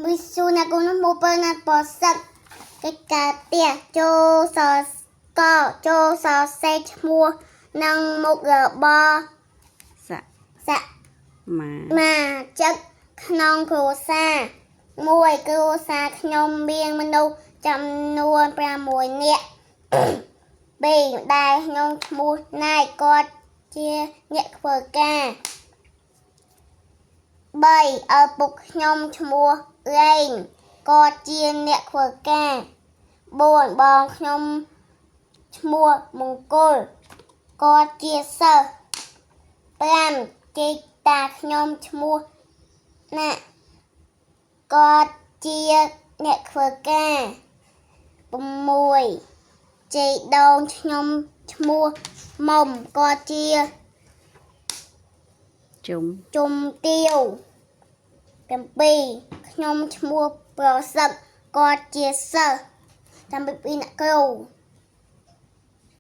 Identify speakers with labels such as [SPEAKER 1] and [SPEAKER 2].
[SPEAKER 1] វិសុណាគុណមកបើណាបសឹកកិច្ចការផ្ទះចូលសកចូលសសេឈ្មោះនិងមុខរបរសមាជិកក្នុងគ្រួសារមួយគ្រួសារខ្ញុំមានមនុស្សចំនួន6នាក់2ដែលខ្ញុំឈ្មោះណៃគាត់ជាអ្នកធ្វើការ3ឪពុកខ្ញុំឈ្មោះរ៉េងគាត់ជាអ្នកធ្វើការ4បងខ្ញុំឈ្មោះមង្គលគាត់ជាសិស្ស5ជីតាខ្ញុំឈ្មោះណាគាត់ជាអ្នកធ្វើការ6ជីដូនខ្ញុំឈ្មោះមុំគាត់ជាជុំទាវ7ខ្ញុំឈ្មោះប្រសឹកគាត់ជាសិស្សតាមពីអ្នកគ្រូ